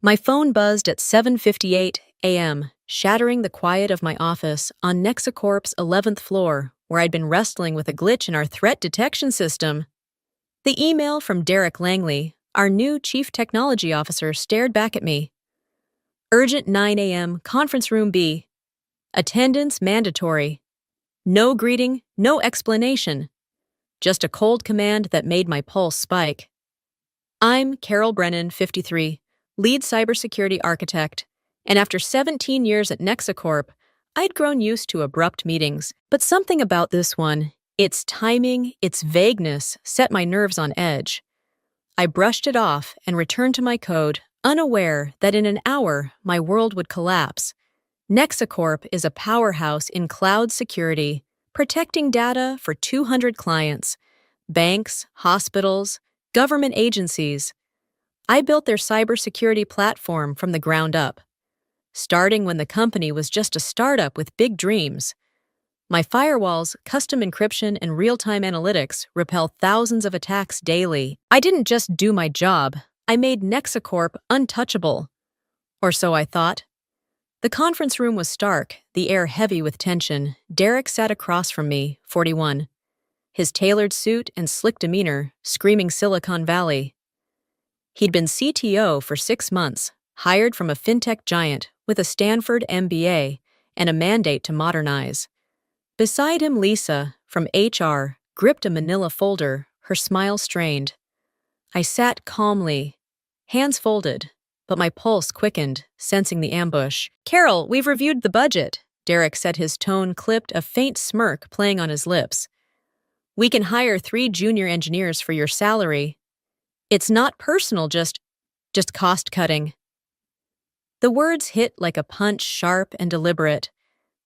My phone buzzed at 7:58 a.m., shattering the quiet of my office on Nexacorp's 11th floor, where I'd been wrestling with a glitch in our threat detection system. The email from Derek Langley, our new Chief Technology Officer, stared back at me. Urgent 9 a.m., conference room B. Attendance mandatory. No greeting, no explanation. Just a cold command that made my pulse spike. I'm Carol Brennan, 53, lead cybersecurity architect, and after 17 years at Nexacorp, I'd grown used to abrupt meetings. But something about this one, its timing, its vagueness, set my nerves on edge. I brushed it off and returned to my code, unaware that in an hour my world would collapse. Nexacorp is a powerhouse in cloud security, protecting data for 200 clients, banks, hospitals, government agencies. I built their cybersecurity platform from the ground up, starting when the company was just a startup with big dreams. My firewalls, custom encryption, and real-time analytics repel thousands of attacks daily. I didn't just do my job, I made Nexacorp untouchable. Or so I thought. The conference room was stark, the air heavy with tension. Derek sat across from me, 41. His tailored suit and slick demeanor, screaming Silicon Valley. He'd been CTO for 6 months, hired from a fintech giant with a Stanford MBA and a mandate to modernize. Beside him, Lisa, from HR, gripped a manila folder, her smile strained. I sat calmly, hands folded, but my pulse quickened, sensing the ambush. "Carol, we've reviewed the budget," Derek said, his tone clipped, a faint smirk playing on his lips. "We can hire 3 junior engineers for your salary. It's not personal, just cost-cutting." The words hit like a punch, sharp and deliberate.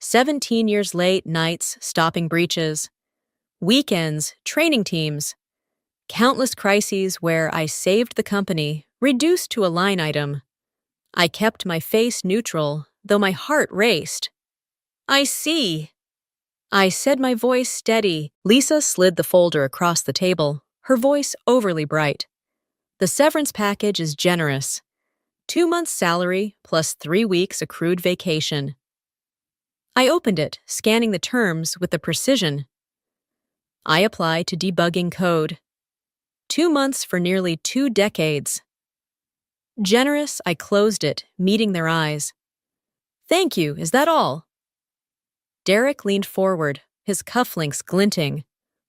17 years late nights, stopping breaches. Weekends, training teams. Countless crises where I saved the company, reduced to a line item. I kept my face neutral, though my heart raced. "I see," I said, my voice steady. Lisa slid the folder across the table, her voice overly bright. "The severance package is generous. 2 months' salary plus 3 weeks accrued vacation." I opened it, scanning the terms with the precision. I apply to debugging code. 2 months for nearly 2 decades. Generous, I closed it, meeting their eyes. "Thank you, is that all?" Derek leaned forward, his cufflinks glinting.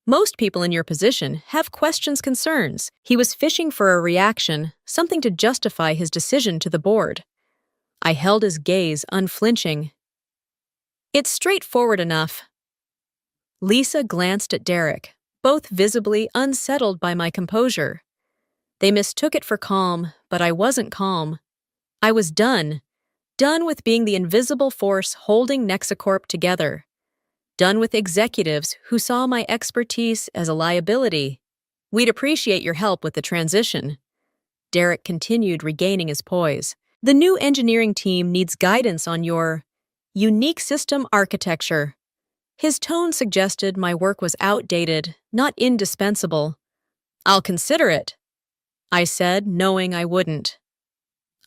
"Most people in your position have questions, concerns." He was fishing for a reaction, something to justify his decision to the board. I held his gaze unflinching. "It's straightforward enough." Lisa glanced at Derek, both visibly unsettled by my composure. They mistook it for calm, but I wasn't calm. I was done. Done with being the invisible force holding Nexacorp together. Done with executives who saw my expertise as a liability. "We'd appreciate your help with the transition." Derek continued, regaining his poise. "The new engineering team needs guidance on your unique system architecture." His tone suggested my work was outdated, not indispensable. "I'll consider it," I said, knowing I wouldn't.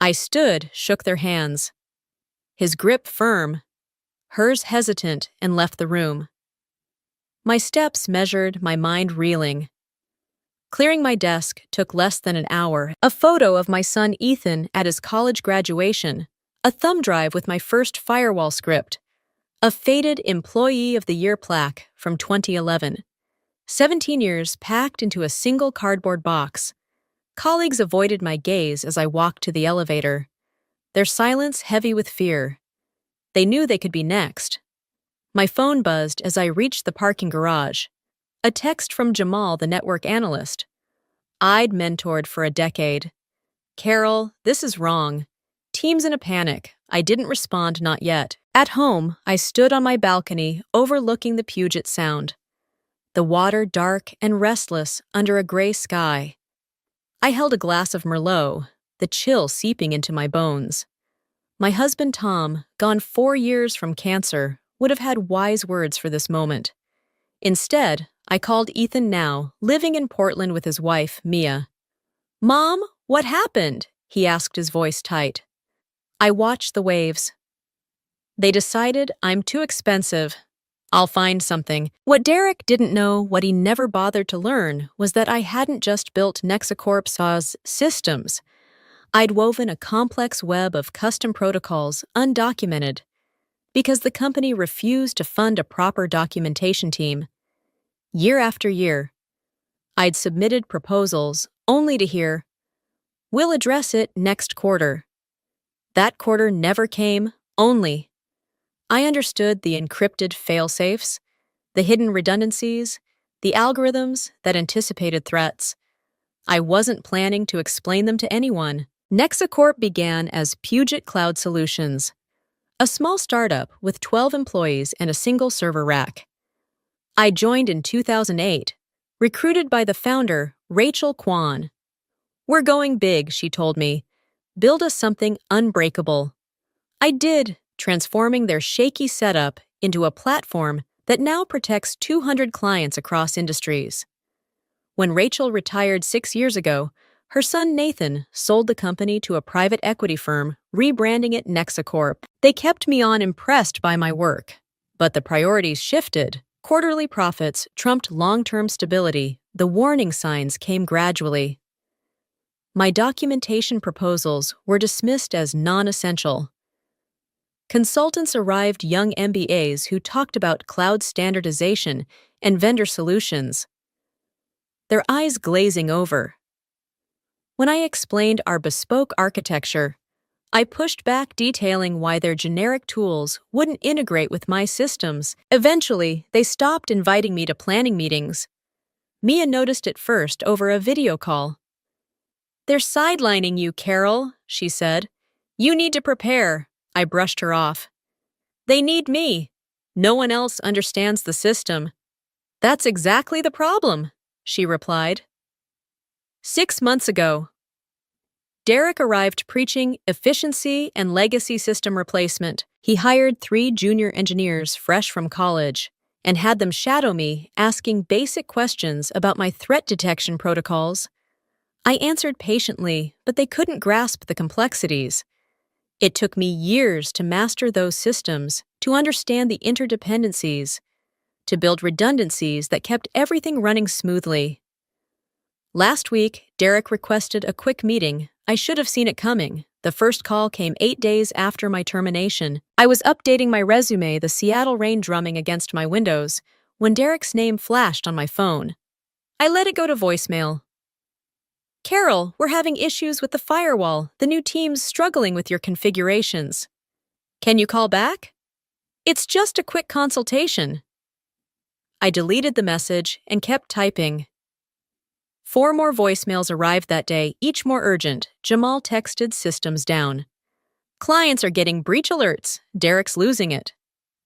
I stood, shook their hands. His grip firm, hers hesitant, and left the room. My steps measured, my mind reeling. Clearing my desk took less than an hour. A photo of my son Ethan at his college graduation, a thumb drive with my first firewall script, a faded Employee of the Year plaque from 2011. 17 years packed into a single cardboard box. Colleagues avoided my gaze as I walked to the elevator, their silence heavy with fear. They knew they could be next. My phone buzzed as I reached the parking garage. A text from Jamal, the network analyst. I'd mentored for a decade. "Carol, this is wrong. Team's in a panic." I didn't respond, not yet. At home, I stood on my balcony, overlooking the Puget Sound. The water dark and restless under a gray sky. I held a glass of Merlot, the chill seeping into my bones. My husband Tom, gone 4 years from cancer, would have had wise words for this moment. Instead, I called Ethan now, living in Portland with his wife, Mia. "Mom, what happened?" he asked, his voice tight. I watched the waves. They decided I'm too expensive. I'll find something. What Derek didn't know, what he never bothered to learn, was that I hadn't just built Nexacorp's systems. I'd woven a complex web of custom protocols, undocumented, because the company refused to fund a proper documentation team. Year after year, I'd submitted proposals only to hear, "We'll address it next quarter." That quarter never came, only. I understood the encrypted fail-safes, the hidden redundancies, the algorithms that anticipated threats. I wasn't planning to explain them to anyone. Nexacorp began as Puget Cloud Solutions, a small startup with 12 employees and a single server rack. I joined in 2008, recruited by the founder, Rachel Kwan. "We're going big," she told me. "Build us something unbreakable." I did, transforming their shaky setup into a platform that now protects 200 clients across industries. When Rachel retired 6 years ago, her son Nathan sold the company to a private equity firm, rebranding it Nexacorp. They kept me on, impressed by my work. But the priorities shifted. Quarterly profits trumped long-term stability. The warning signs came gradually. My documentation proposals were dismissed as non-essential. Consultants arrived, young MBAs who talked about cloud standardization and vendor solutions, their eyes glazing over. When I explained our bespoke architecture, I pushed back, detailing why their generic tools wouldn't integrate with my systems. Eventually, they stopped inviting me to planning meetings. Mia noticed it first over a video call. "They're sidelining you, Carol," she said. "You need to prepare." I brushed her off. "They need me. No one else understands the system." "That's exactly the problem," she replied. 6 months ago, Derek arrived preaching efficiency and legacy system replacement. He hired 3 junior engineers fresh from college and had them shadow me, asking basic questions about my threat detection protocols. I answered patiently, but they couldn't grasp the complexities. It took me years to master those systems, to understand the interdependencies, to build redundancies that kept everything running smoothly. Last week, Derek requested a quick meeting. I should have seen it coming. The first call came 8 days after my termination. I was updating my resume, the Seattle rain drumming against my windows, when Derek's name flashed on my phone. I let it go to voicemail. "Carol, we're having issues with the firewall. The new team's struggling with your configurations. Can you call back? It's just a quick consultation." I deleted the message and kept typing. 4 more voicemails arrived that day, each more urgent. Jamal texted, "Systems down." "Clients are getting breach alerts. Derek's losing it."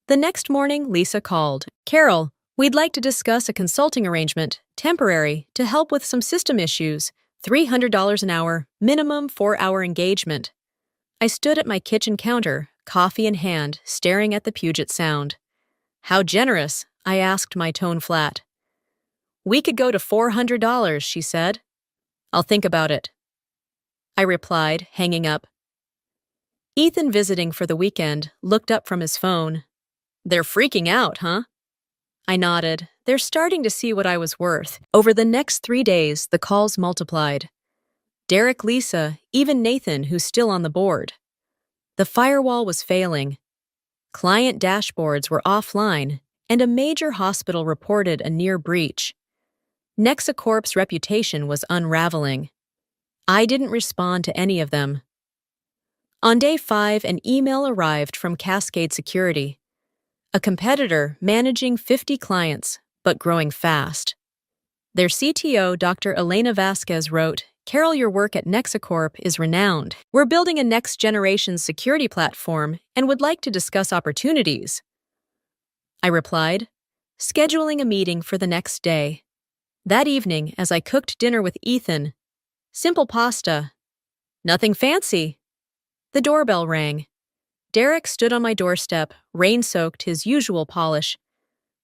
The next morning, Lisa called. "Carol, we'd like to discuss a consulting arrangement, temporary, to help with some system issues. $300 an hour, minimum 4-hour engagement." I stood at my kitchen counter, coffee in hand, staring at the Puget Sound. "How generous?" I asked, my tone flat. "We could go to $400, she said. "I'll think about it," I replied, hanging up. Ethan, visiting for the weekend, looked up from his phone. "They're freaking out, huh?" I nodded. They're starting to see what I was worth. Over the next 3 days, the calls multiplied. Derek, Lisa, even Nathan, who's still on the board. The firewall was failing. Client dashboards were offline, and a major hospital reported a near breach. Nexacorp's reputation was unraveling. I didn't respond to any of them. On day 5, an email arrived from Cascade Security, a competitor managing 50 clients, but growing fast. Their CTO, Dr. Elena Vasquez, wrote, "Carol, your work at Nexacorp is renowned. We're building a next-generation security platform and would like to discuss opportunities." I replied, scheduling a meeting for the next day. That evening, as I cooked dinner with Ethan, simple pasta, nothing fancy, the doorbell rang. Derek stood on my doorstep, rain-soaked, his usual polish.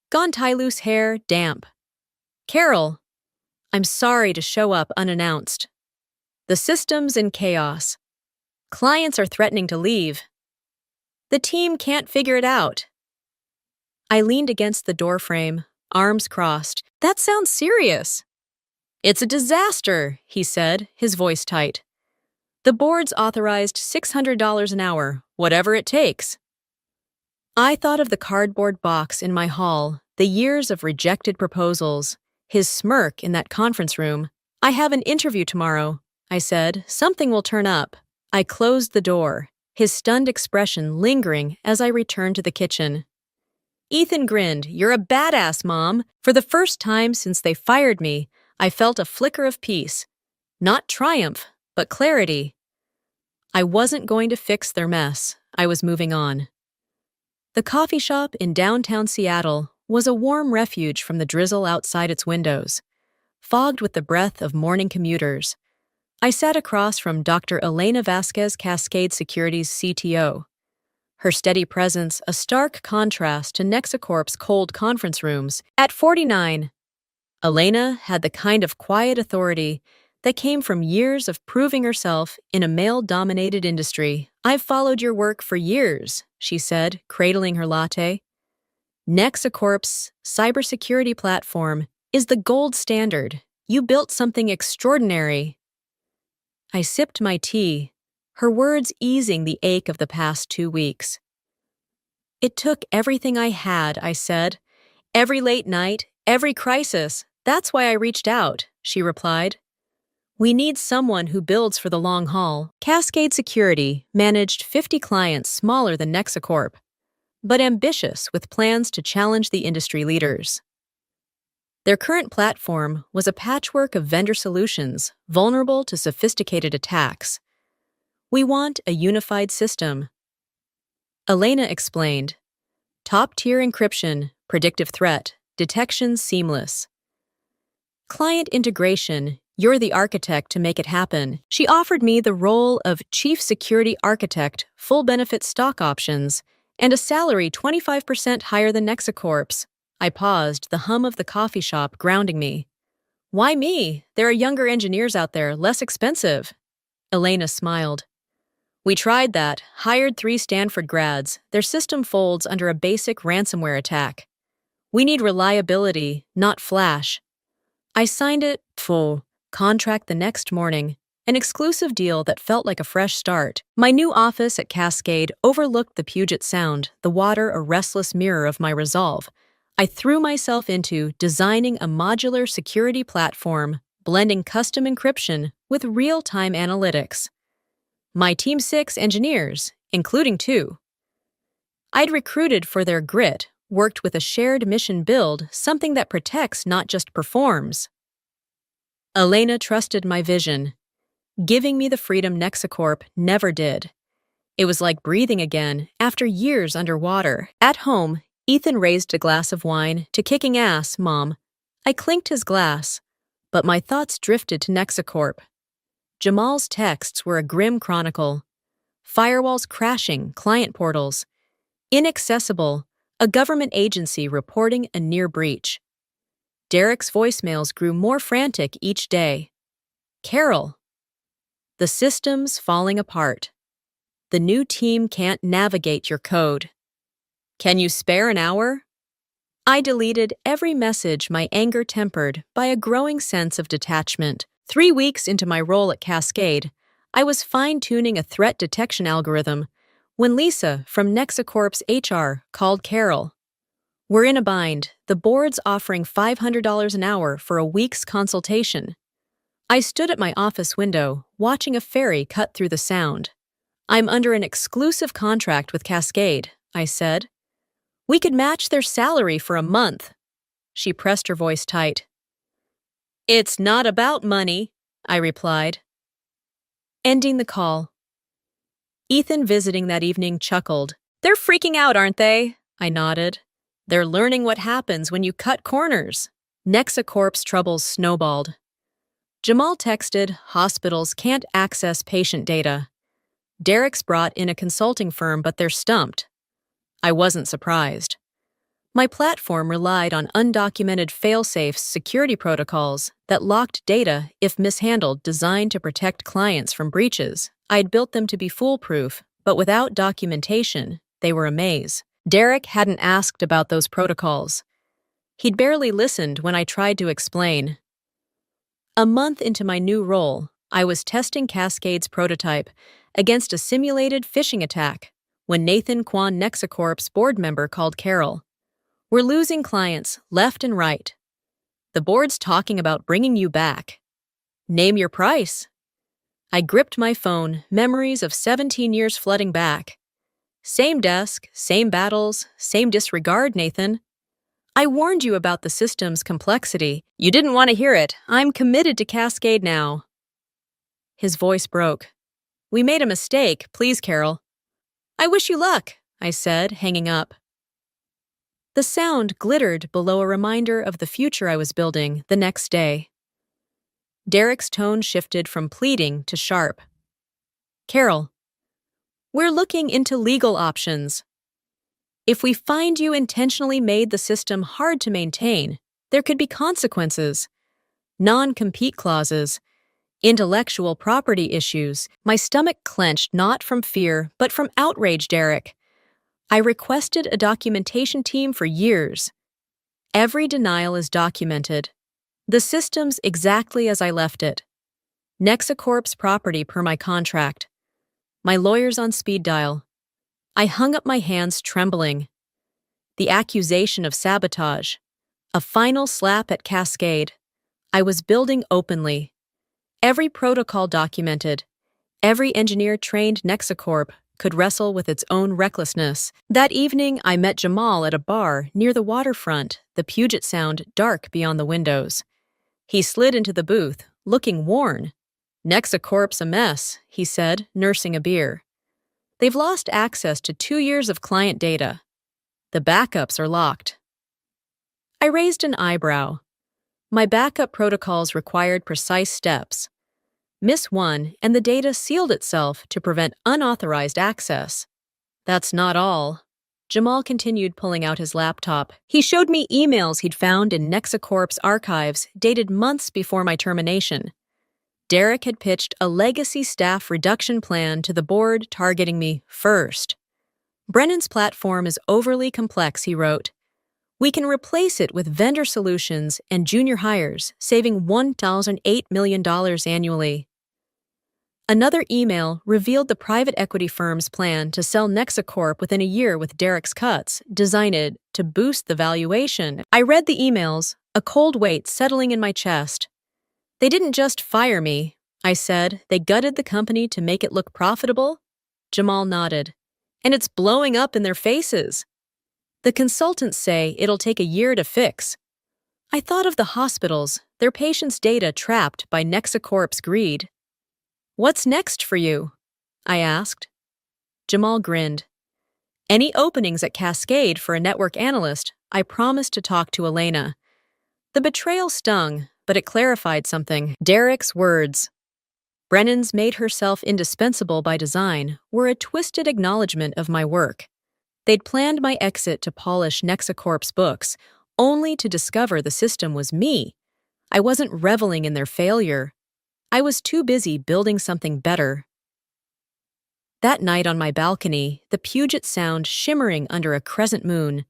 Gone tie loose hair, damp. "Carol, I'm sorry to show up unannounced. The system's in chaos. Clients are threatening to leave. The team can't figure it out. I leaned against the doorframe, arms crossed. That sounds serious. It's a disaster, he said, his voice tight. The board's authorized $600 an hour, whatever it takes. I thought of the cardboard box in my hall, the years of rejected proposals, his smirk in that conference room. I have an interview tomorrow, I said. Something will turn up. I closed the door, his stunned expression lingering as I returned to the kitchen. Ethan grinned. You're a badass, Mom. For the first time since they fired me, I felt a flicker of peace. Not triumph, but clarity. I wasn't going to fix their mess. I was moving on. The coffee shop in downtown Seattle was a warm refuge from the drizzle outside its windows, fogged with the breath of morning commuters. I sat across from Dr. Elena Vasquez, Cascade Security's CTO. Her steady presence a stark contrast to Nexacorp's cold conference rooms. At 49, Elena had the kind of quiet authority that came from years of proving herself in a male-dominated industry. I've followed your work for years, she said, cradling her latte. Nexacorp's cybersecurity platform is the gold standard. You built something extraordinary. I sipped my tea, her words easing the ache of the past 2 weeks. It took everything I had, I said. Every late night, every crisis. That's why I reached out, she replied. We need someone who builds for the long haul. Cascade Security managed 50 clients smaller than Nexacorp, but ambitious with plans to challenge the industry leaders. Their current platform was a patchwork of vendor solutions vulnerable to sophisticated attacks. We want a unified system. Elena explained. Top-tier encryption, predictive threat, detection seamless. Client integration, you're the architect to make it happen. She offered me the role of Chief Security Architect, full benefit stock options, and a salary 25% higher than Nexacorp's. I paused, the hum of the coffee shop grounding me. Why me? There are younger engineers out there, less expensive. Elena smiled. We tried that, hired 3 Stanford grads. Their system folds under a basic ransomware attack. We need reliability, not flash. I signed it, full contract the next morning, an exclusive deal that felt like a fresh start. My new office at Cascade overlooked the Puget Sound, the water a restless mirror of my resolve. I threw myself into designing a modular security platform, blending custom encryption with real-time analytics. My team 6 engineers, including 2. I'd recruited for their grit, worked with a shared mission build, something that protects, not just performs. Elena trusted my vision, giving me the freedom Nexacorp never did. It was like breathing again after years underwater. At home, Ethan raised a glass of wine. To kicking ass, Mom. I clinked his glass, but my thoughts drifted to Nexacorp. Jamal's texts were a grim chronicle. Firewalls crashing, client portals. Inaccessible, a government agency reporting a near breach. Derek's voicemails grew more frantic each day. Carol. The system's falling apart. The new team can't navigate your code. Can you spare an hour? I deleted every message, my anger tempered by a growing sense of detachment. 3 weeks into my role at Cascade, I was fine-tuning a threat detection algorithm when Lisa from Nexacorp's HR called Carol. We're in a bind. The board's offering $500 an hour for a week's consultation. I stood at my office window, watching a ferry cut through the sound. I'm under an exclusive contract with Cascade, I said. We could match their salary for a month. She pressed her voice tight. It's not about money, I replied. Ending the call. Ethan, visiting that evening, chuckled. They're freaking out, aren't they? I nodded. They're learning what happens when you cut corners. Nexacorp's troubles snowballed. Jamal texted, hospitals can't access patient data. Derek's brought in a consulting firm, but they're stumped. I wasn't surprised. My platform relied on undocumented fail-safe security protocols that locked data if mishandled, designed to protect clients from breaches. I'd built them to be foolproof, but without documentation, they were a maze. Derek hadn't asked about those protocols. He'd barely listened when I tried to explain. A month into my new role, I was testing Cascade's prototype against a simulated phishing attack when Nathan Kwan Nexacorp's board member called Carol. "We're losing clients left and right. The board's talking about bringing you back. Name your price." I gripped my phone, memories of 17 years flooding back. "Same desk, same battles, same disregard, Nathan. I warned you about the system's complexity. You didn't want to hear it. I'm committed to Cascade now." His voice broke. "We made a mistake, please, Carol." "I wish you luck," I said, hanging up. The sound glittered below a reminder of the future I was building the next day. Derek's tone shifted from pleading to sharp. "Carol, we're looking into legal options. If we find you intentionally made the system hard to maintain, there could be consequences. Non-compete clauses, intellectual property issues." My stomach clenched not from fear, but from outrage, Derek. I requested a documentation team for years. Every denial is documented. The system's exactly as I left it. Nexacorp's property per my contract. My lawyer's on speed dial. I hung up my hands trembling. The accusation of sabotage. A final slap at Cascade. I was building openly. Every protocol documented. Every engineer trained Nexacorp could wrestle with its own recklessness. That evening, I met Jamal at a bar near the waterfront, the Puget Sound dark beyond the windows. He slid into the booth, looking worn. "Nexacorp's a mess," he said, nursing a beer. "They've lost access to 2 years of client data. The backups are locked." I raised an eyebrow. My backup protocols required precise steps. Miss one, and the data sealed itself to prevent unauthorized access. "That's not all." Jamal continued pulling out his laptop. He showed me emails he'd found in Nexacorp's archives dated months before my termination. Derek had pitched a legacy staff reduction plan to the board targeting me first. "Brennan's platform is overly complex," he wrote. "We can replace it with vendor solutions and junior hires, saving $1,008 million annually." Another email revealed the private equity firm's plan to sell Nexacorp within a year with Derek's cuts, designed to boost the valuation. I read the emails, a cold weight settling in my chest. "They didn't just fire me," I said. "They gutted the company to make it look profitable?" Jamal nodded. "And it's blowing up in their faces. The consultants say it'll take a year to fix." I thought of the hospitals, their patients' data trapped by Nexacorp's greed. "What's next for you?" I asked. Jamal grinned. "Any openings at Cascade for a network analyst, I promised to talk to Elena." The betrayal stung, but it clarified something. Derek's words, "Brennan's made herself indispensable by design," were a twisted acknowledgement of my work. They'd planned my exit to polish Nexacorp's books, only to discover the system was me. I wasn't reveling in their failure. I was too busy building something better. That night on my balcony, the Puget Sound shimmering under a crescent moon,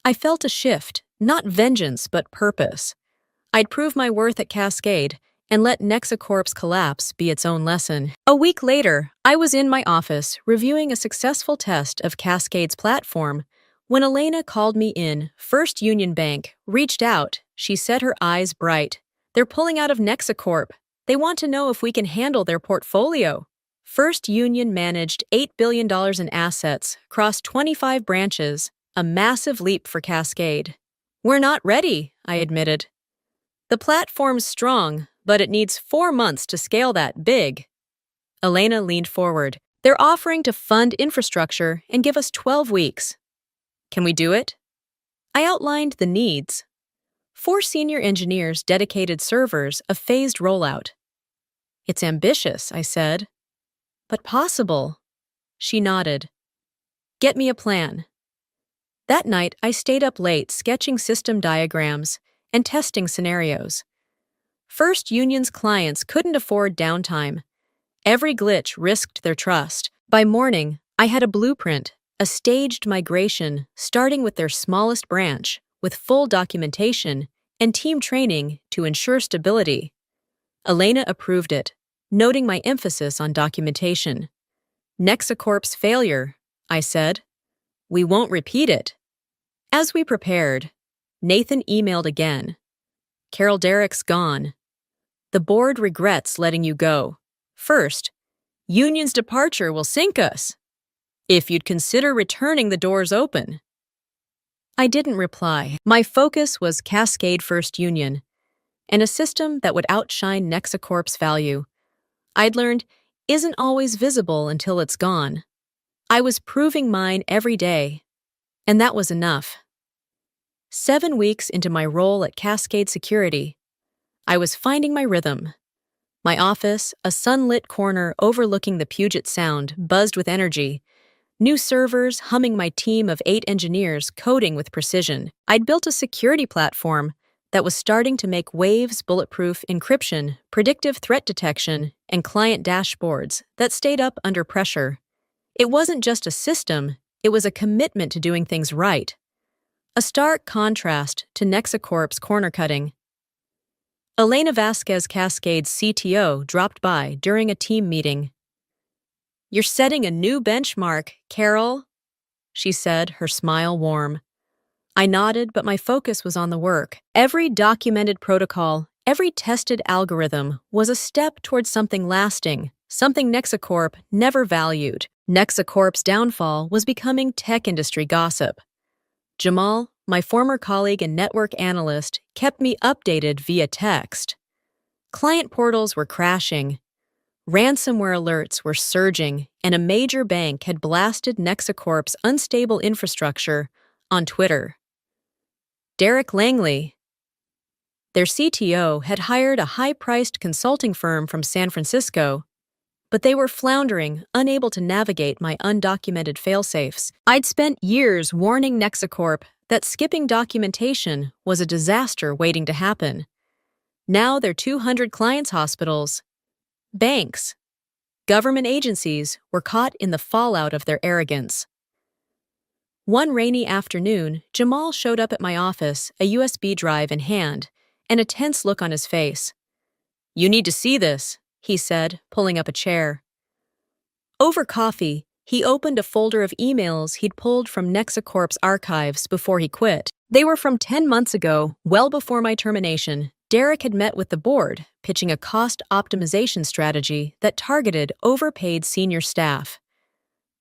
I felt a shift, not vengeance but purpose. I'd prove my worth at Cascade and let Nexacorp's collapse be its own lesson. A week later, I was in my office reviewing a successful test of Cascade's platform when Elena called me in. First Union Bank reached out. She said, her eyes bright. "They're pulling out of Nexacorp. They want to know if we can handle their portfolio." First Union managed $8 billion in assets across 25 branches, a massive leap for Cascade. "We're not ready," I admitted. "The platform's strong, but it needs 4 months to scale that big." Elena leaned forward. "They're offering to fund infrastructure and give us 12 weeks. Can we do it?" I outlined the needs. 4 senior engineers dedicated servers, a phased rollout. "It's ambitious," I said. "But possible." She nodded. "Get me a plan." That night, I stayed up late sketching system diagrams and testing scenarios. First Union's clients couldn't afford downtime. Every glitch risked their trust. By morning, I had a blueprint, a staged migration starting with their smallest branch, with full documentation and team training to ensure stability. Elena approved it, noting my emphasis on documentation. Nexacorp's failure, I said. We won't repeat it. As we prepared, Nathan emailed again. Carol Derrick's gone. The board regrets letting you go. First, Union's departure will sink us. If you'd consider returning, the doors open. I didn't reply. My focus was Cascade First Union, and a system that would outshine Nexacorp's value. I'd learned isn't always visible until it's gone. I was proving mine every day, and that was enough. 7 weeks into my role at Cascade Security, I was finding my rhythm. My office, a sunlit corner overlooking the Puget Sound, buzzed with energy. New servers humming, my team of 8 engineers coding with precision. I'd built a security platform that was starting to make waves, bulletproof encryption, predictive threat detection, and client dashboards that stayed up under pressure. It wasn't just a system, it was a commitment to doing things right. A stark contrast to Nexacorp's corner cutting. Elena Vasquez, Cascade's CTO, dropped by during a team meeting. "You're setting a new benchmark, Carol," she said, her smile warm. I nodded, but my focus was on the work. Every documented protocol, every tested algorithm was a step towards something lasting, something Nexacorp never valued. Nexacorp's downfall was becoming tech industry gossip. Jamal, my former colleague and network analyst, kept me updated via text. Client portals were crashing. Ransomware alerts were surging, and a major bank had blasted Nexacorp's unstable infrastructure on Twitter. Derek Langley, their CTO, had hired a high-priced consulting firm from San Francisco, but they were floundering, unable to navigate my undocumented failsafes. I'd spent years warning Nexacorp that skipping documentation was a disaster waiting to happen. Now their 200 clients' hospitals, banks, government agencies were caught in the fallout of their arrogance. One rainy afternoon, Jamal showed up at my office, a USB drive in hand, and a tense look on his face. "You need to see this," he said, pulling up a chair. Over coffee, he opened a folder of emails he'd pulled from Nexacorp's archives before he quit. They were from 10 months ago, well before my termination. Derek had met with the board, pitching a cost optimization strategy that targeted overpaid senior staff.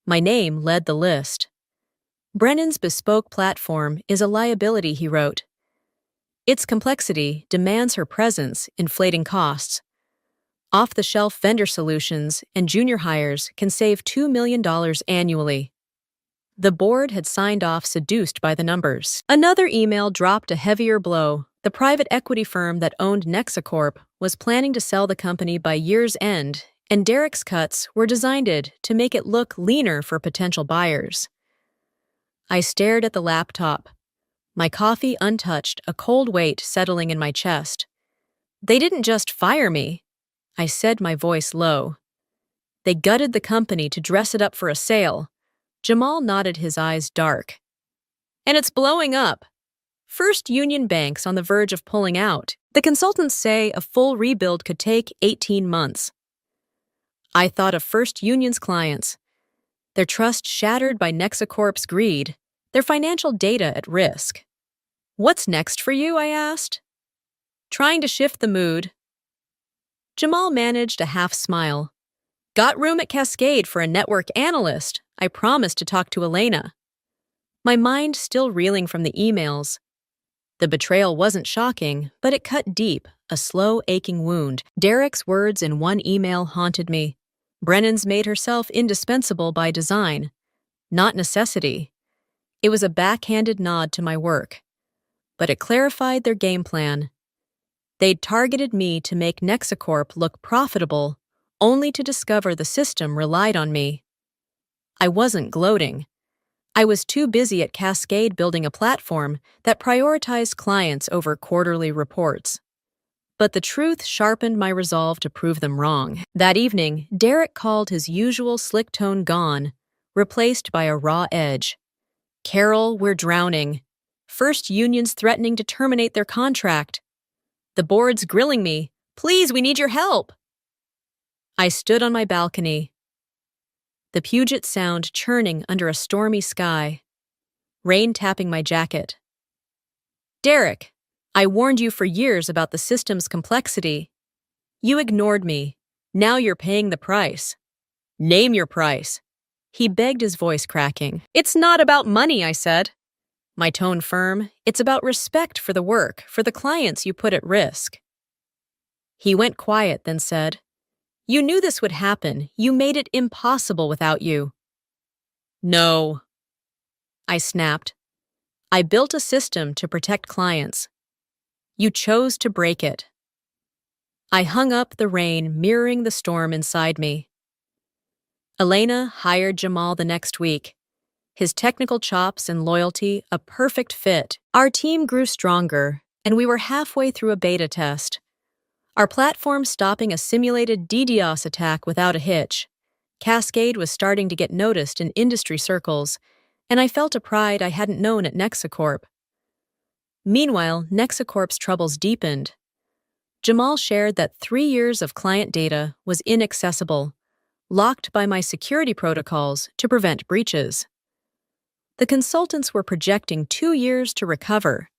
My name led the list. Brennan's bespoke platform is a liability, he wrote. Its complexity demands her presence, inflating costs. Off-the-shelf vendor solutions and junior hires can save $2 million annually. The board had signed off, seduced by the numbers. Another email dropped a heavier blow. The private equity firm that owned Nexacorp was planning to sell the company by year's end, and Derek's cuts were designed to make it look leaner for potential buyers. I stared at the laptop, my coffee untouched, a cold weight settling in my chest. They didn't just fire me, I said, my voice low. They gutted the company to dress it up for a sale. Jamal nodded, his eyes dark. And it's blowing up. First Union Bank's on the verge of pulling out. The consultants say a full rebuild could take 18 months. I thought of First Union's clients. Their trust shattered by Nexacorp's greed, their financial data at risk. "What's next for you?" I asked. Trying to shift the mood. Jamal managed a half smile. "Got room at Cascade for a network analyst. I promised to talk to Elena." My mind still reeling from the emails. The betrayal wasn't shocking, but it cut deep, a slow, aching wound. Derek's words in one email haunted me. Brennan's made herself indispensable by design, not necessity. It was a backhanded nod to my work, but it clarified their game plan. They'd targeted me to make Nexacorp look profitable, only to discover the system relied on me. I wasn't gloating. I was too busy at Cascade building a platform that prioritized clients over quarterly reports. But the truth sharpened my resolve to prove them wrong. That evening, Derek called his usual slick tone gone, replaced by a raw edge. "Carol, we're drowning. First Union's threatening to terminate their contract. The board's grilling me. Please, we need your help." I stood on my balcony, the Puget Sound churning under a stormy sky, rain tapping my jacket. "Derek, I warned you for years about the system's complexity. You ignored me. Now you're paying the price." "Name your price," he begged, his voice cracking. "It's not about money," I said, my tone firm. "It's about respect for the work, for the clients you put at risk." He went quiet, then said, "You knew this would happen. You made it impossible without you." "No," I snapped. "I built a system to protect clients. You chose to break it." I hung up, the rain mirroring the storm inside me. Elena hired Jamal the next week. His technical chops and loyalty, a perfect fit. Our team grew stronger, and we were halfway through a beta test. Our platform stopping a simulated DDoS attack without a hitch. Cascade was starting to get noticed in industry circles, and I felt a pride I hadn't known at Nexacorp. Meanwhile, Nexacorp's troubles deepened. Jamal shared that 3 years of client data was inaccessible, locked by my security protocols to prevent breaches. The consultants were projecting 2 years to recover,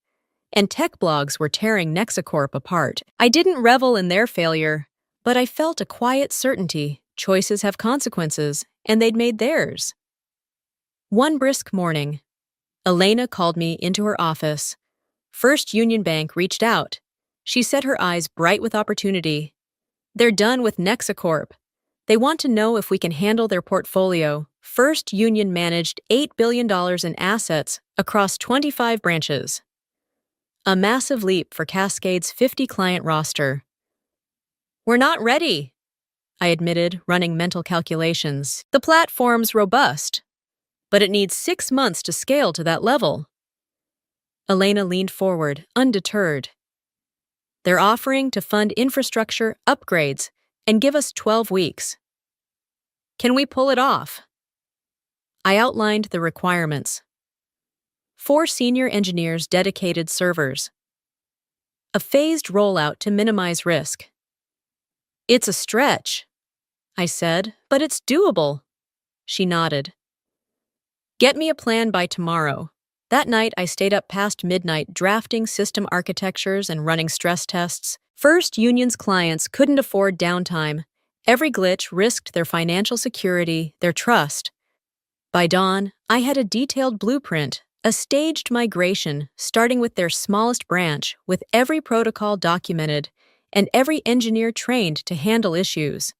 and tech blogs were tearing Nexacorp apart. I didn't revel in their failure, but I felt a quiet certainty. Choices have consequences, and they'd made theirs. One brisk morning, Elena called me into her office. First Union Bank reached out. She said, her eyes bright with opportunity. "They're done with Nexacorp. They want to know if we can handle their portfolio." First Union managed $8 billion in assets across 25 branches. A massive leap for Cascade's 50-client roster. "We're not ready," I admitted, running mental calculations. "The platform's robust, but it needs 6 months to scale to that level." Elena leaned forward, undeterred. "They're offering to fund infrastructure upgrades and give us 12 weeks. Can we pull it off?" I outlined the requirements. 4 senior engineers, dedicated servers. A phased rollout to minimize risk. "It's a stretch," I said, "but it's doable." She nodded. "Get me a plan by tomorrow." That night, I stayed up past midnight drafting system architectures and running stress tests. First Union's clients couldn't afford downtime. Every glitch risked their financial security, their trust. By dawn, I had a detailed blueprint, a staged migration starting with their smallest branch, with every protocol documented and every engineer trained to handle issues.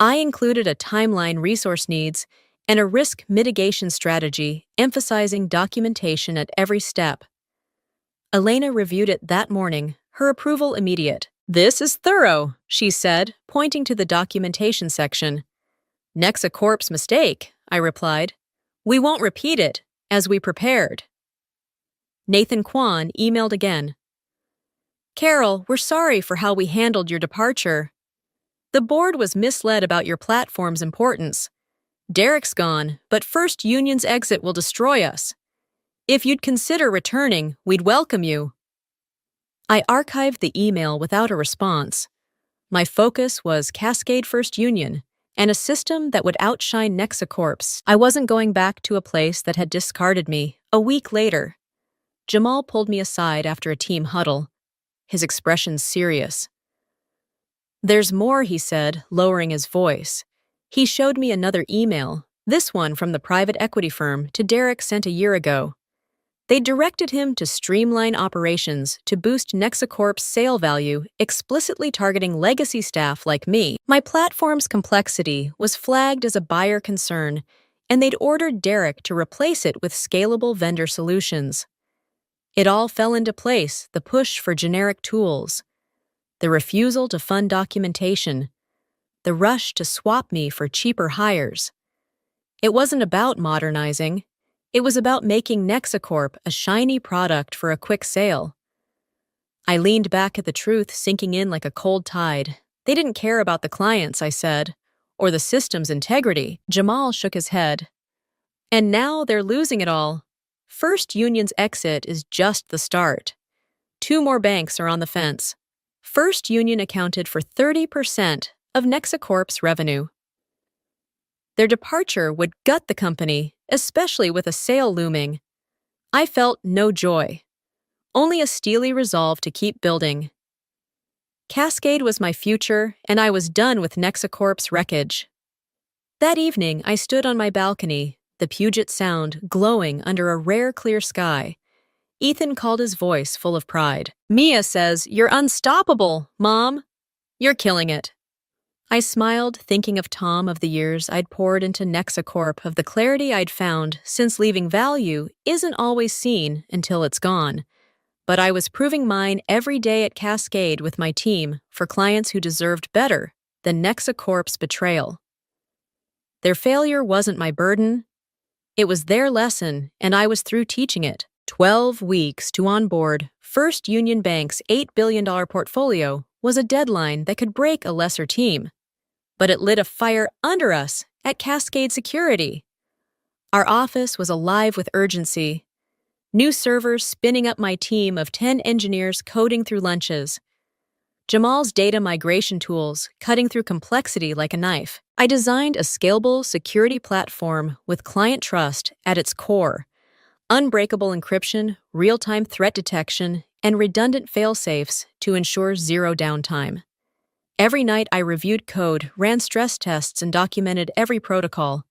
I included a timeline, resource needs, and a risk mitigation strategy, emphasizing documentation at every step. Elena reviewed it that morning, her approval immediate. "This is thorough," she said, pointing to the documentation section. "Nexacorp's mistake," I replied. "We won't repeat it, as we prepared." Nathan Kwan emailed again. "Carol, we're sorry for how we handled your departure. The board was misled about your platform's importance. Derek's gone, but First Union's exit will destroy us. If you'd consider returning, we'd welcome you." I archived the email without a response. My focus was Cascade First Union, and a system that would outshine Nexacorp's. I wasn't going back to a place that had discarded me. A week later, Jamal pulled me aside after a team huddle, his expression serious. "There's more," he said, lowering his voice. He showed me another email, this one from the private equity firm to Derek, sent a year ago. They directed him to streamline operations to boost Nexacorp's sale value, explicitly targeting legacy staff like me. My platform's complexity was flagged as a buyer concern, and they'd ordered Derek to replace it with scalable vendor solutions. It all fell into place, the push for generic tools, the refusal to fund documentation, the rush to swap me for cheaper hires. It wasn't about modernizing. It was about making Nexacorp a shiny product for a quick sale. I leaned back at the truth sinking in like a cold tide. They didn't care about the clients, I said, or the system's integrity. Jamal shook his head. And now they're losing it all. First Union's exit is just the start. 2 more banks are on the fence. First Union accounted for 30% of Nexacorp's revenue. Their departure would gut the company, especially with a sale looming. I felt no joy, only a steely resolve to keep building. Cascade was my future, and I was done with Nexacorp's wreckage. That evening, I stood on my balcony, the Puget Sound glowing under a rare clear sky. Ethan called his voice full of pride. "Mia says, you're unstoppable, Mom. You're killing it." I smiled, thinking of Tom, of the years I'd poured into Nexacorp, of the clarity I'd found since leaving. Value isn't always seen until it's gone. But I was proving mine every day at Cascade with my team for clients who deserved better than Nexacorp's betrayal. Their failure wasn't my burden. It was their lesson, and I was through teaching it. 12 weeks to onboard First Union Bank's $8 billion portfolio was a deadline that could break a lesser team. But it lit a fire under us at Cascade Security. Our office was alive with urgency. New servers spinning up, my team of 10 engineers coding through lunches. Jamal's data migration tools cutting through complexity like a knife. I designed a scalable security platform with client trust at its core. Unbreakable encryption, real-time threat detection, and redundant fail-safes to ensure zero downtime. Every night I reviewed code, ran stress tests, and documented every protocol.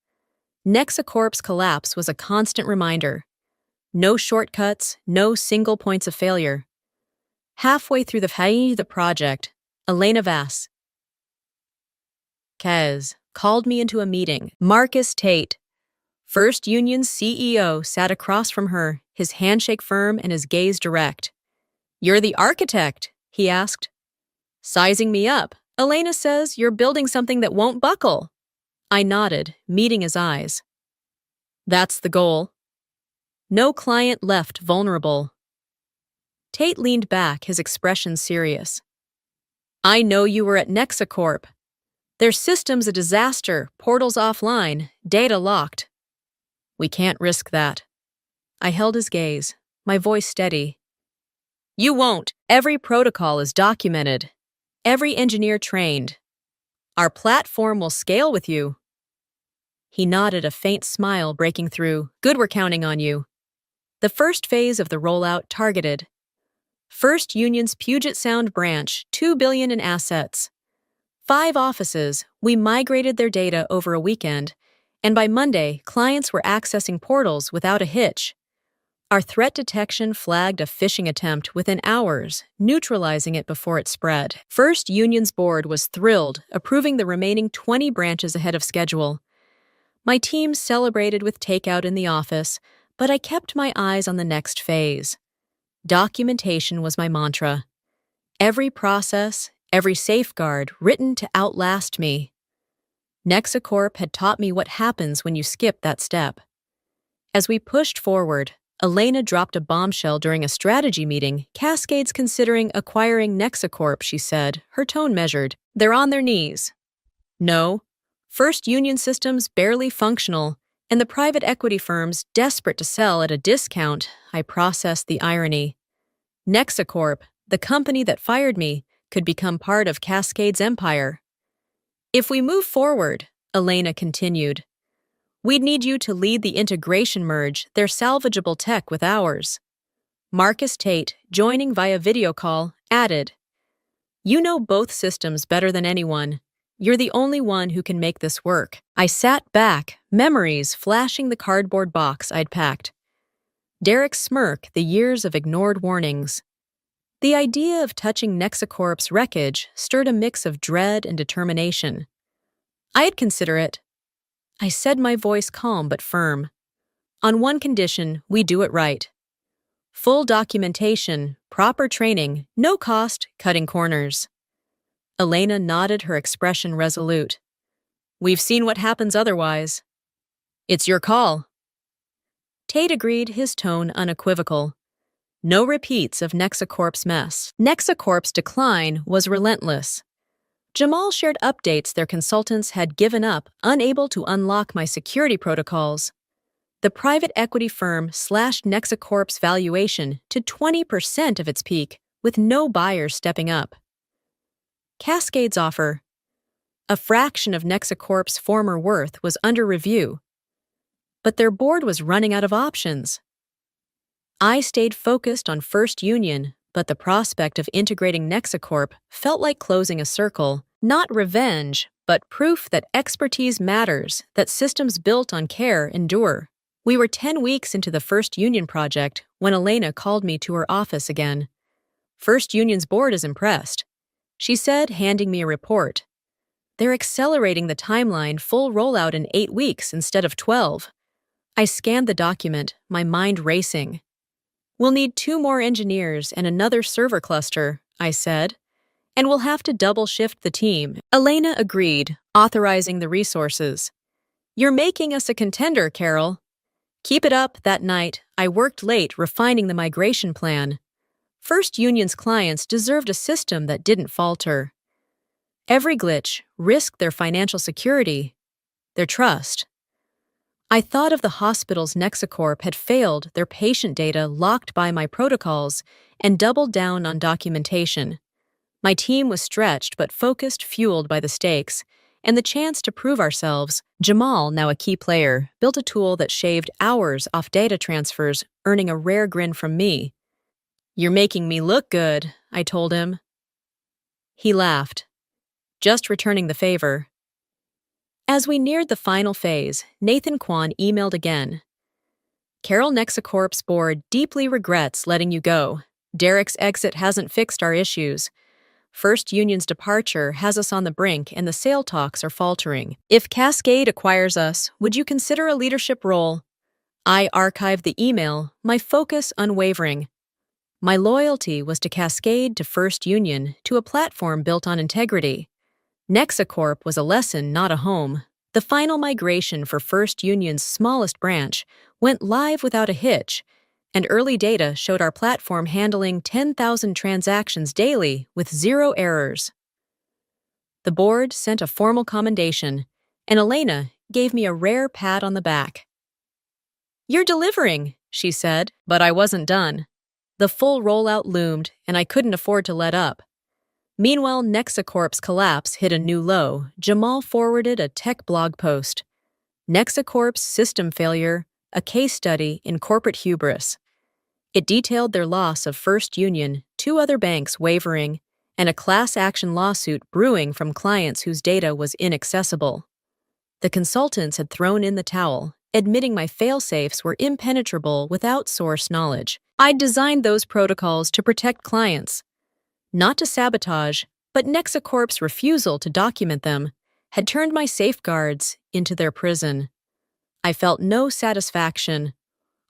Nexacorp's collapse was a constant reminder. No shortcuts, no single points of failure. Halfway through the project, Elena Vasquez called me into a meeting. Marcus Tate, First Union's CEO, sat across from her, his handshake firm and his gaze direct. "You're the architect?" he asked. "Sizing me up. Elena says you're building something that won't buckle." I nodded, meeting his eyes. "That's the goal. No client left vulnerable." Tate leaned back, his expression serious. "I know you were at Nexacorp. Their system's a disaster, portals offline, data locked. We can't risk that." I held his gaze, my voice steady. "You won't. Every protocol is documented. Every engineer trained. Our platform will scale with you." He nodded, a faint smile breaking through. "Good, we're counting on you." The first phase of the rollout targeted First Union's Puget Sound branch, $2 billion in assets. 5 offices, we migrated their data over a weekend, and by Monday, clients were accessing portals without a hitch. Our threat detection flagged a phishing attempt within hours, neutralizing it before it spread. First Union's board was thrilled, approving the remaining 20 branches ahead of schedule. My team celebrated with takeout in the office, but I kept my eyes on the next phase. Documentation was my mantra. Every process, every safeguard written to outlast me. Nexacorp had taught me what happens when you skip that step. As we pushed forward, Elena dropped a bombshell during a strategy meeting. "Cascade's considering acquiring Nexacorp," she said, her tone measured. "They're on their knees." "No. First Union systems barely functional, and the private equity firms desperate to sell at a discount." I processed the irony. Nexacorp, the company that fired me, could become part of Cascade's empire. "If we move forward," Elena continued, "we'd need you to lead the integration merge, their salvageable tech with ours." Marcus Tate, joining via video call, added, "You know both systems better than anyone. You're the only one who can make this work." I sat back, memories flashing the cardboard box I'd packed. Derek's smirk, the years of ignored warnings. The idea of touching Nexacorp's wreckage stirred a mix of dread and determination. "I'd consider it." I said, my voice calm but firm. "On one condition, we do it right. Full documentation, proper training, no cost, cutting corners." Elena nodded, her expression resolute. "We've seen what happens otherwise." "It's your call." Tate agreed, his tone unequivocal. No repeats of Nexacorp's mess. Nexacorp's decline was relentless. Jamal shared updates their consultants had given up, unable to unlock my security protocols. The private equity firm slashed Nexacorp's valuation to 20% of its peak, with no buyers stepping up. Cascade's offer, a fraction of Nexacorp's former worth, was under review, but their board was running out of options. I stayed focused on First Union, but the prospect of integrating Nexacorp felt like closing a circle, not revenge, but proof that expertise matters, that systems built on care endure. We were 10 weeks into the First Union project when Elena called me to her office again. First Union's board is impressed, she said, handing me a report. They're accelerating the timeline, full rollout in 8 weeks instead of 12. I scanned the document, my mind racing. We'll need 2 more engineers and another server cluster, I said, and we'll have to double-shift the team. Elena agreed, authorizing the resources. You're making us a contender, Carol. Keep it up. That night, I worked late refining the migration plan. First Union's clients deserved a system that didn't falter. Every glitch risked their financial security, their trust. I thought of the hospitals Nexacorp had failed, their patient data locked by my protocols, and doubled down on documentation. My team was stretched but focused, fueled by the stakes, and the chance to prove ourselves. Jamal, now a key player, built a tool that shaved hours off data transfers, earning a rare grin from me. "You're making me look good," I told him. He laughed. "Just returning the favor." As we neared the final phase, Nathan Kwan emailed again. "Carol, Nexacorp's board deeply regrets letting you go. Derek's exit hasn't fixed our issues. First Union's departure has us on the brink and the sale talks are faltering. If Cascade acquires us, would you consider a leadership role?" I archived the email, my focus unwavering. My loyalty was to Cascade, to First Union, to a platform built on integrity. Nexacorp was a lesson, not a home. The final migration for First Union's smallest branch went live without a hitch, and early data showed our platform handling 10,000 transactions daily with 0 errors. The board sent a formal commendation, and Elena gave me a rare pat on the back. "You're delivering," she said, but I wasn't done. The full rollout loomed, and I couldn't afford to let up. Meanwhile, Nexacorp's collapse hit a new low. Jamal forwarded a tech blog post. Nexacorp's system failure, a case study in corporate hubris. It detailed their loss of First Union, 2 other banks wavering, and a class action lawsuit brewing from clients whose data was inaccessible. The consultants had thrown in the towel, admitting my fail-safes were impenetrable without source knowledge. I'd designed those protocols to protect clients, not to sabotage, but Nexacorp's refusal to document them had turned my safeguards into their prison. I felt no satisfaction,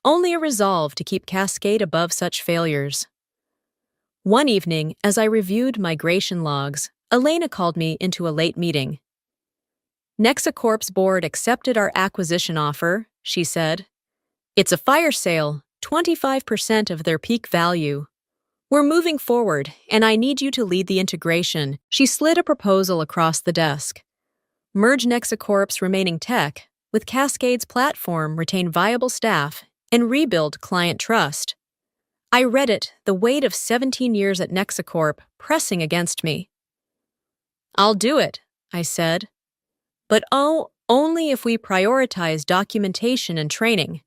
only a resolve to keep Cascade above such failures. One evening, as I reviewed migration logs, Elena called me into a late meeting. "Nexacorp's board accepted our acquisition offer," she said. "It's a fire sale, 25% of their peak value. We're moving forward, and I need you to lead the integration." She slid a proposal across the desk. Merge Nexacorp's remaining tech with Cascade's platform, retain viable staff, and rebuild client trust. I read it, the weight of 17 years at Nexacorp pressing against me. "I'll do it," I said. "But only if we prioritize documentation and training."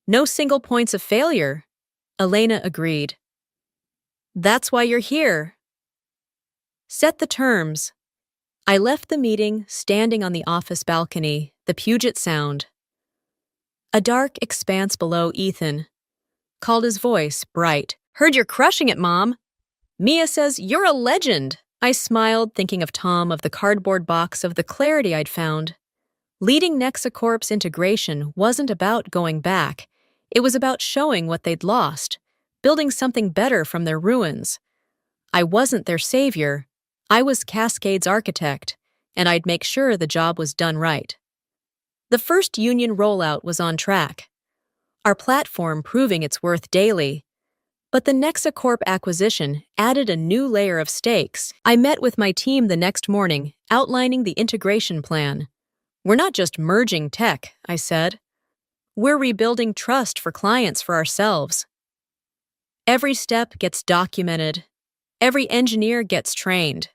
"No single points of failure," Elena agreed. "That's why you're here." "Set the terms." I left the meeting, standing on the office balcony, the Puget Sound. A dark expanse below. Ethan called, his voice bright. "Heard you're crushing it, Mom." "Mia says you're a legend." I smiled, thinking of Tom, of the cardboard box, of the clarity I'd found. Leading Nexacorp's integration wasn't about going back. It was about showing what they'd lost, building something better from their ruins. I wasn't their savior. I was Cascade's architect, and I'd make sure the job was done right. The First Union rollout was on track, our platform proving its worth daily. But the Nexacorp acquisition added a new layer of stakes. I met with my team the next morning, outlining the integration plan. We're not just merging tech, I said. We're rebuilding trust for clients for ourselves. Every step gets documented. Every engineer gets trained.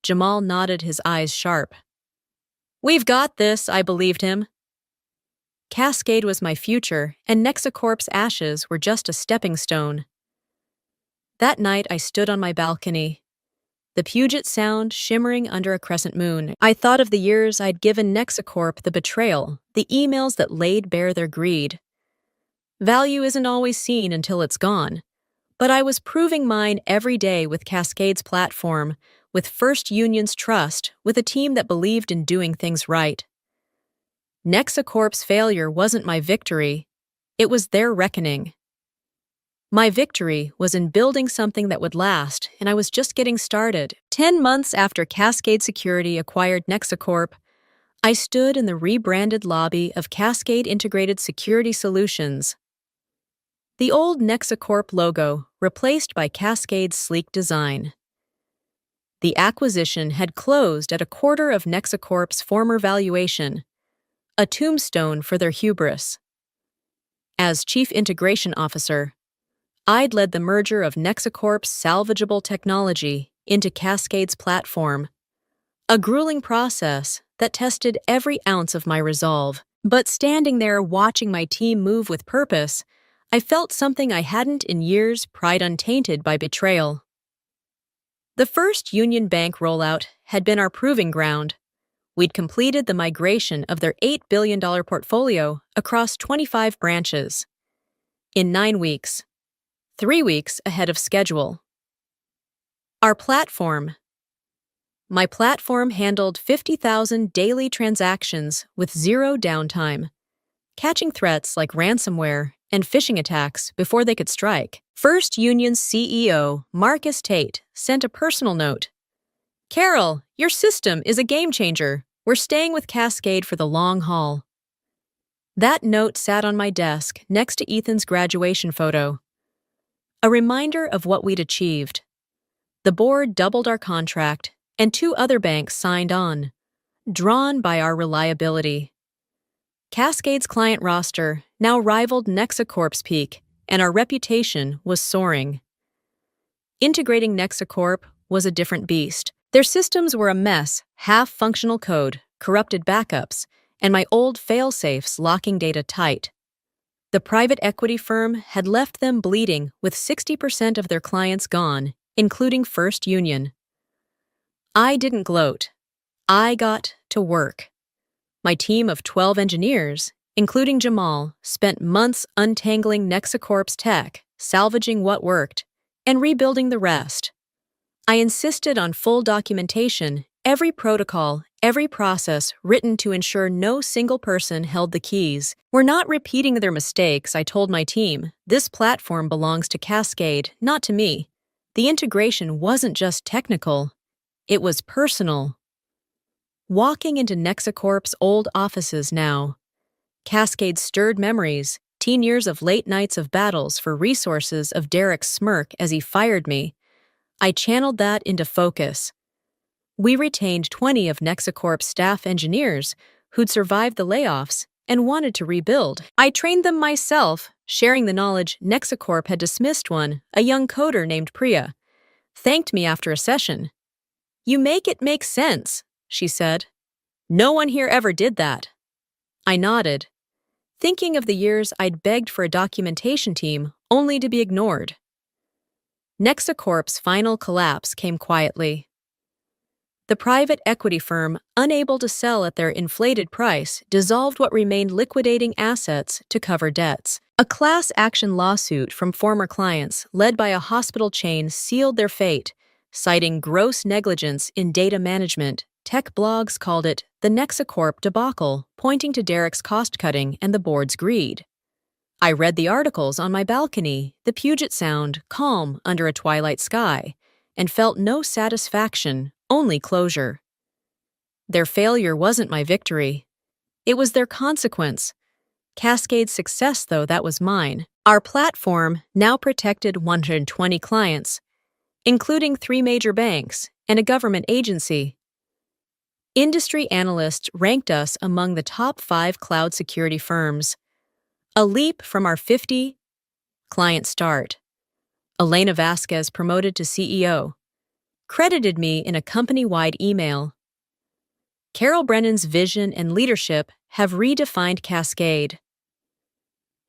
Jamal nodded, his eyes sharp. We've got this, I believed him. Cascade was my future, and Nexacorp's ashes were just a stepping stone. That night I stood on my balcony, the Puget Sound shimmering under a crescent moon. I thought of the years I'd given Nexacorp the betrayal, the emails that laid bare their greed. Value isn't always seen until it's gone, but I was proving mine every day with Cascade's platform, with First Union's trust, with a team that believed in doing things right. Nexacorp's failure wasn't my victory, it was their reckoning. My victory was in building something that would last, and I was just getting started. 10 months after Cascade Security acquired Nexacorp, I stood in the rebranded lobby of Cascade Integrated Security Solutions. The old Nexacorp logo replaced by Cascade's sleek design. The acquisition had closed at a quarter of Nexacorp's former valuation, a tombstone for their hubris. As Chief Integration Officer, I'd led the merger of Nexacorp's salvageable technology into Cascade's platform, a grueling process that tested every ounce of my resolve. But standing there watching my team move with purpose, I felt something I hadn't in years, pride untainted by betrayal. The First Union Bank rollout had been our proving ground. We'd completed the migration of their $8 billion portfolio across 25 branches. In 9 weeks, 3 weeks ahead of schedule. My platform handled 50,000 daily transactions with zero downtime, catching threats like ransomware and phishing attacks before they could strike. First Union's CEO, Marcus Tate, sent a personal note. "Carol, your system is a game changer. We're staying with Cascade for the long haul." That note sat on my desk next to Ethan's graduation photo. A reminder of what we'd achieved. The board doubled our contract, and 2 other banks signed on, drawn by our reliability. Cascade's client roster now rivaled Nexacorp's peak, and our reputation was soaring. Integrating Nexacorp was a different beast. Their systems were a mess, half-functional code, corrupted backups, and my old fail-safes locking data tight. The private equity firm had left them bleeding with 60% of their clients gone, including First Union. I didn't gloat. I got to work. My team of 12 engineers, including Jamal, spent months untangling Nexacorp's tech, salvaging what worked, and rebuilding the rest. I insisted on full documentation, every protocol, every process written to ensure no single person held the keys. "We're not repeating their mistakes," I told my team. "This platform belongs to Cascade, not to me." The integration wasn't just technical, it was personal. Walking into Nexacorp's old offices now, Cascade stirred memories, teen years of late nights of battles for resources of Derek's smirk as he fired me. I channeled that into focus. We retained 20 of Nexacorp's staff engineers who'd survived the layoffs and wanted to rebuild. I trained them myself, sharing the knowledge Nexacorp had dismissed one, a young coder named Priya. Thanked me after a session. "You make it make sense," she said. "No one here ever did that." I nodded, thinking of the years I'd begged for a documentation team only to be ignored. Nexacorp's final collapse came quietly. The private equity firm, unable to sell at their inflated price, dissolved what remained liquidating assets to cover debts. A class action lawsuit from former clients, led by a hospital chain, sealed their fate, citing gross negligence in data management. Tech blogs called it the Nexacorp debacle, pointing to Derek's cost-cutting and the board's greed. I read the articles on my balcony, the Puget Sound, calm under a twilight sky, and felt no satisfaction, only closure. Their failure wasn't my victory. It was their consequence. Cascade's success, though, that was mine. Our platform now protected 120 clients, including 3 major banks and a government agency. Industry analysts ranked us among the top 5 cloud security firms, a leap from our 50-client start. Elena Vasquez, promoted to CEO, credited me in a company-wide email. Carol Brennan's vision and leadership have redefined Cascade.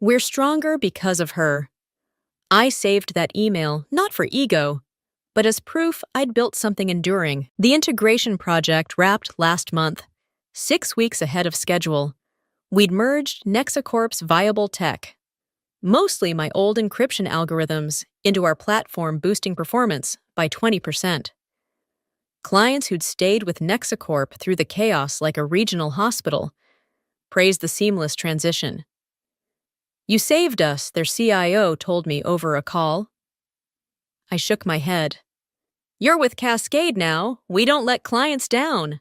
We're stronger because of her. I saved that email not for ego, but as proof I'd built something enduring. The integration project wrapped last month, 6 weeks ahead of schedule. We'd merged Nexacorp's viable tech, mostly my old encryption algorithms, into our platform, boosting performance by 20%. Clients who'd stayed with Nexacorp through the chaos like a regional hospital praised the seamless transition. "You saved us," their CIO told me over a call. I shook my head. "You're with Cascade now. We don't let clients down."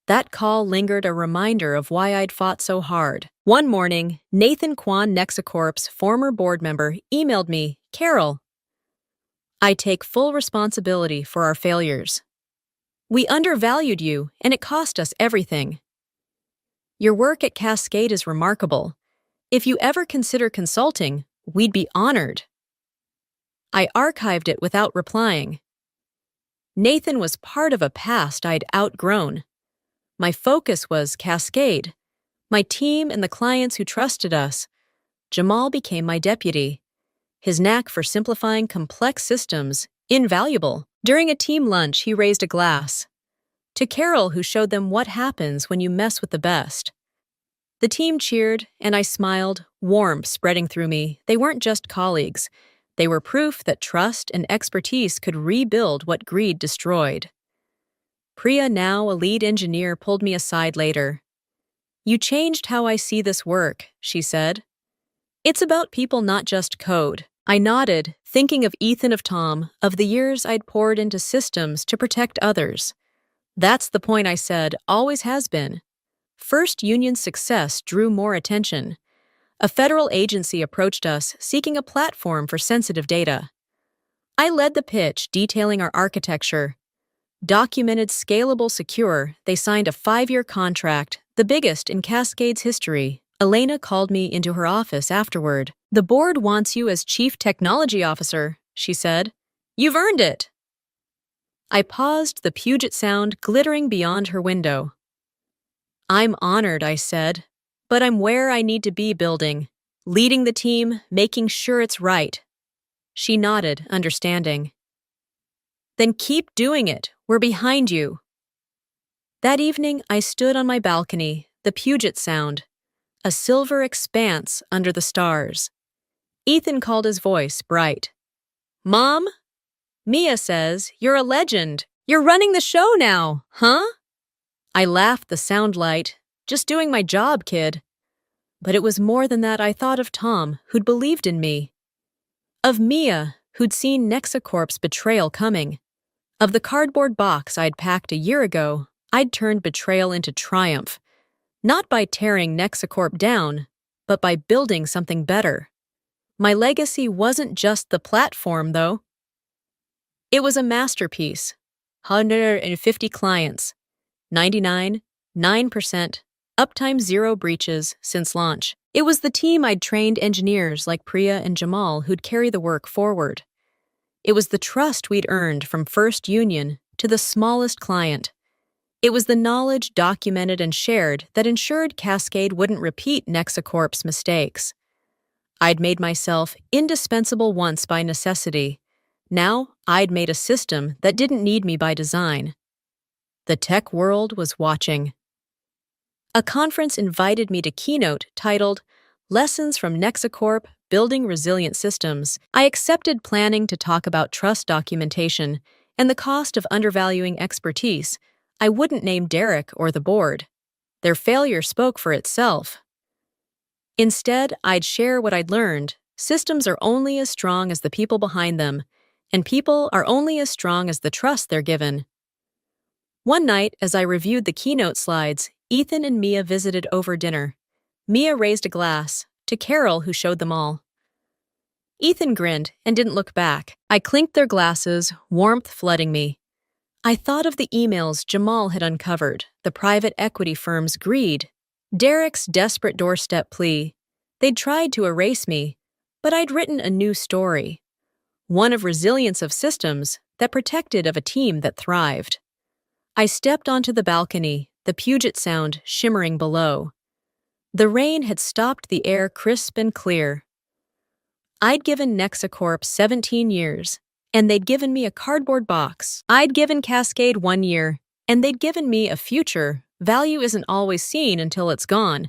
That call lingered, a reminder of why I'd fought so hard. One morning, Nathan Kwan, Nexacorp's former board member, emailed me, "Carol, I take full responsibility for our failures. We undervalued you, and it cost us everything. Your work at Cascade is remarkable. If you ever consider consulting, we'd be honored." I archived it without replying. Nathan was part of a past I'd outgrown. My focus was Cascade, my team and the clients who trusted us. Jamal became my deputy, his knack for simplifying complex systems invaluable. During a team lunch, he raised a glass to Carol, who showed them what happens when you mess with the best. The team cheered, and I smiled, warmth spreading through me. They weren't just colleagues. They were proof that trust and expertise could rebuild what greed destroyed. Priya, now a lead engineer, pulled me aside later. "You changed how I see this work," she said. "It's about people, not just code." I nodded, thinking of Ethan, of Tom, of the years I'd poured into systems to protect others. "That's the point," I said, "always has been." First Union's success drew more attention. A federal agency approached us, seeking a platform for sensitive data. I led the pitch, detailing our architecture. Documented, scalable, secure, they signed a 5-year contract, the biggest in Cascade's history. Elena called me into her office afterward. "The board wants you as Chief Technology Officer," she said. "You've earned it." I paused, the Puget Sound glittering beyond her window. "I'm honored," I said, "but I'm where I need to be, building, leading the team, making sure it's right." She nodded, understanding. "Then keep doing it. We're behind you." That evening, I stood on my balcony, the Puget Sound, a silver expanse under the stars. Ethan called, his voice bright. "Mom, Mia says you're a legend. You're running the show now, huh?" I laughed, the sound light. "Just doing my job, kid." But it was more than that. I thought of Tom, who'd believed in me. Of Mia, who'd seen Nexacorp's betrayal coming. Of the cardboard box I'd packed a year ago. I'd turned betrayal into triumph. Not by tearing Nexacorp down, but by building something better. My legacy wasn't just the platform, though. It was a masterpiece. 150 clients. 99.9% uptime, 0 breaches since launch. It was the team I'd trained, engineers like Priya and Jamal, who'd carry the work forward. It was the trust we'd earned from First Union to the smallest client. It was the knowledge documented and shared that ensured Cascade wouldn't repeat Nexacorp's mistakes. I'd made myself indispensable once by necessity. Now I'd made a system that didn't need me by design. The tech world was watching. A conference invited me to keynote titled Lessons from Nexacorp, Building Resilient Systems. I accepted, planning to talk about trust documentation and the cost of undervaluing expertise. I wouldn't name Derek or the board. Their failure spoke for itself. Instead, I'd share what I'd learned. Systems are only as strong as the people behind them, and people are only as strong as the trust they're given. One night, as I reviewed the keynote slides, Ethan and Mia visited over dinner. Mia raised a glass, to Carol, who showed them all. Ethan grinned and didn't look back. I clinked their glasses, warmth flooding me. I thought of the emails Jamal had uncovered, the private equity firm's greed, Derek's desperate doorstep plea. They'd tried to erase me, but I'd written a new story. One of resilience of systems that protected of a team that thrived. I stepped onto the balcony, the Puget Sound shimmering below. The rain had stopped the air crisp and clear. I'd given Nexacorp 17 years, and they'd given me a cardboard box. I'd given Cascade 1 year, and they'd given me a future. Value isn't always seen until it's gone,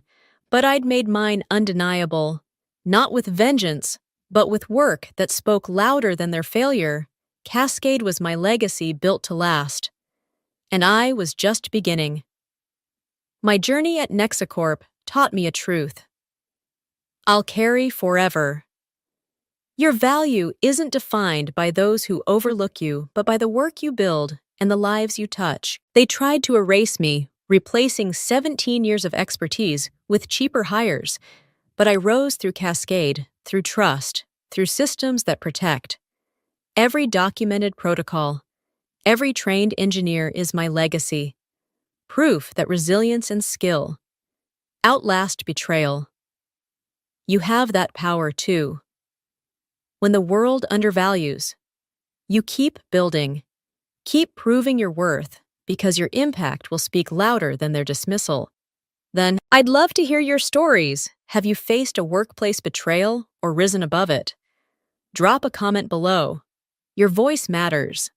but I'd made mine undeniable, not with vengeance, but with work that spoke louder than their failure. Cascade was my legacy built to last, and I was just beginning. My journey at Nexacorp taught me a truth. I'll carry forever. Your value isn't defined by those who overlook you, but by the work you build and the lives you touch. They tried to erase me, replacing 17 years of expertise with cheaper hires, but I rose through Cascade, through trust, through systems that protect. Every documented protocol, every trained engineer is my legacy. Proof that resilience and skill outlast betrayal. You have that power too. When the world undervalues, you keep building. Keep proving your worth, because your impact will speak louder than their dismissal. Then, I'd love to hear your stories. Have you faced a workplace betrayal or risen above it? Drop a comment below. Your voice matters.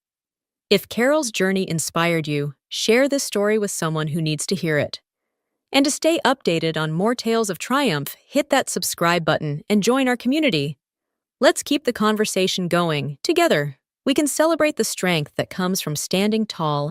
If Carol's journey inspired you, share this story with someone who needs to hear it. And to stay updated on more tales of triumph, hit that subscribe button and join our community. Let's keep the conversation going. Together, we can celebrate the strength that comes from standing tall